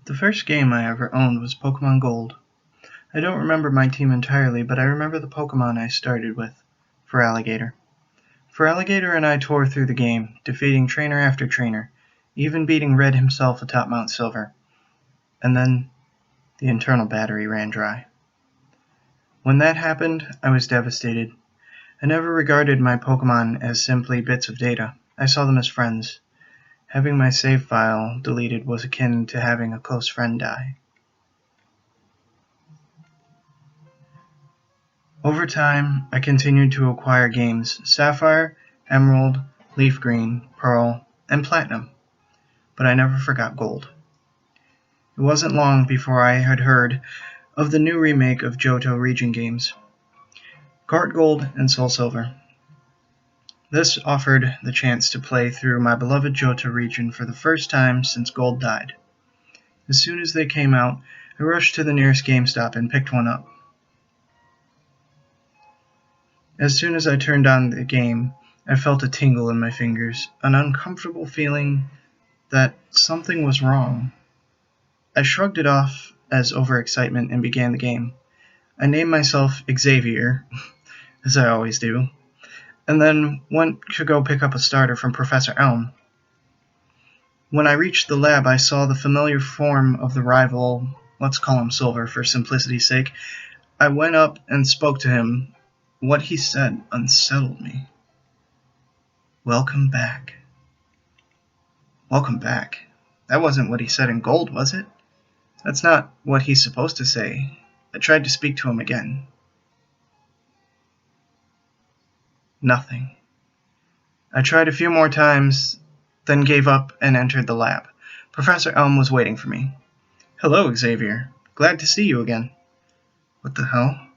The first game I ever owned was Pokémon Gold. I don't remember my team entirely, but I remember the Pokémon I started with, Feraligatr. Feraligatr and I tore through the game, defeating trainer after trainer, even beating Red himself atop Mount Silver. And then, the internal battery ran dry. When that happened, I was devastated. I never regarded my Pokémon as simply bits of data. I saw them as friends. Having my save file deleted was akin to having a close friend die. Over time, I continued to acquire games: Sapphire, Emerald, Leaf Green, Pearl, and Platinum. But I never forgot Gold. It wasn't long before I had heard of the new remake of Johto region games, Heart Gold and Soul Silver. This offered the chance to play through my beloved Johto region for the first time since Gold died. As soon as they came out, I rushed to the nearest GameStop and picked one up. As soon as I turned on the game, I felt a tingle in my fingers, an uncomfortable feeling that something was wrong. I shrugged it off as overexcitement and began the game. I named myself Xavier, as I always do, and then went to go pick up a starter from Professor Elm. When I reached the lab, I saw the familiar form of the rival, let's call him Silver for simplicity's sake. I went up and spoke to him. What he said unsettled me. Welcome back. Welcome back? That wasn't what he said in Gold, was it? That's not what he's supposed to say. I tried to speak to him again. Nothing. I tried a few more times, then gave up and entered the lab. Professor Elm was waiting for me. Hello, Xavier. Glad to see you again. What the hell?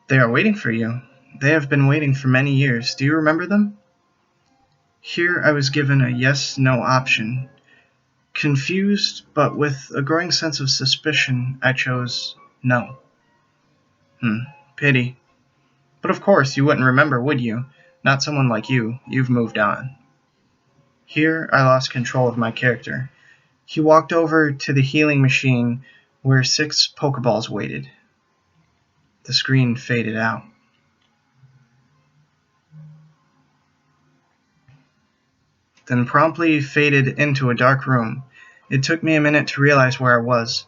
They are waiting for you. They have been waiting for many years. Do you remember them? Here I was given a yes-no option. Confused, but with a growing sense of suspicion, I chose no. Pity. But of course, you wouldn't remember, would you? Not someone like you. You've moved on. Here I lost control of my character. He walked over to the healing machine where 6 Pokeballs waited. The screen faded out. Then promptly faded into a dark room. It took me a minute to realize where I was.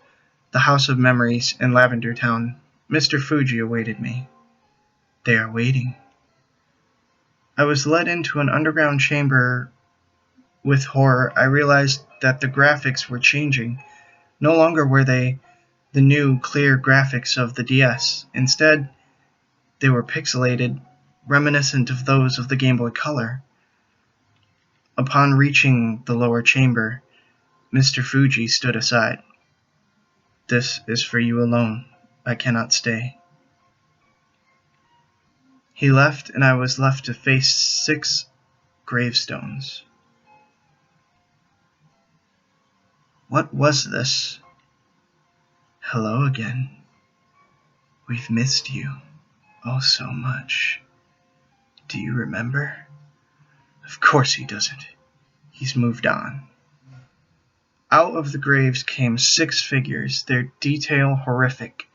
The House of Memories in Lavender Town. Mr. Fuji awaited me. They are waiting. I was led into an underground chamber. With horror, I realized that the graphics were changing. No longer were they the new, clear graphics of the DS. Instead, they were pixelated, reminiscent of those of the Game Boy Color. Upon reaching the lower chamber, Mr. Fuji stood aside. This is for you alone. I cannot stay. He left, and I was left to face 6 gravestones. What was this? Hello again. We've missed you. Oh, so much. Do you remember? Of course he doesn't. He's moved on. Out of the graves came 6 figures, their detail horrific.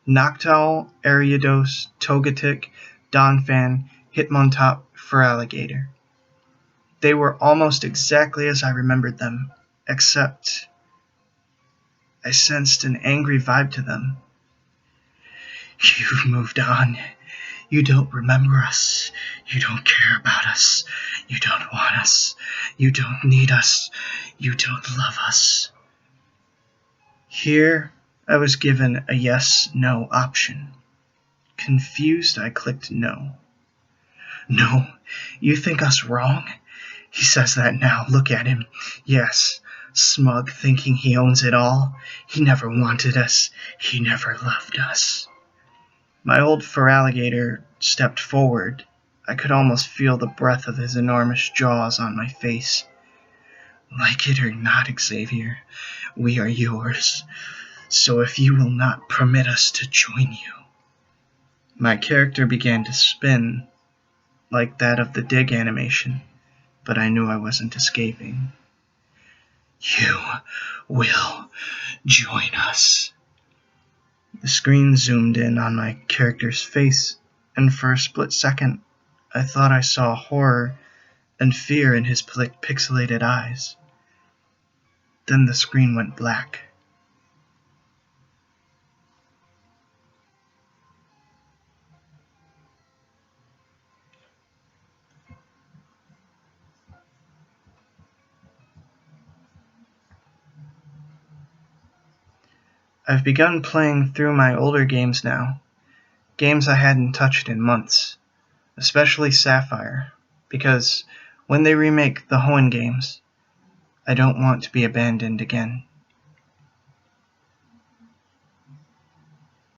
Noctowl, Ariados, Togetic, Donphan, Hitmontop, Feraligatr. They were almost exactly as I remembered them, except I sensed an angry vibe to them. You've moved on. You don't remember us. You don't care about us. You don't want us. You don't need us. You don't love us. Here, I was given a yes-no option. Confused, I clicked no. No, you think us wrong? He says that now. Look at him. Yes, smug, thinking he owns it all. He never wanted us. He never loved us. My old Feraligatr stepped forward. I could almost feel the breath of his enormous jaws on my face. Like it or not, Xavier, we are yours. So if you will not permit us to join you. My character began to spin, like that of the dig animation, but I knew I wasn't escaping. You will Join us. The screen zoomed in on my character's face, and for a split second, I thought I saw horror and fear in his pixelated eyes. Then the screen went black. I've begun playing through my older games now, games I hadn't touched in months, especially Sapphire, because when they remake the Hoenn games, I don't want to be abandoned again.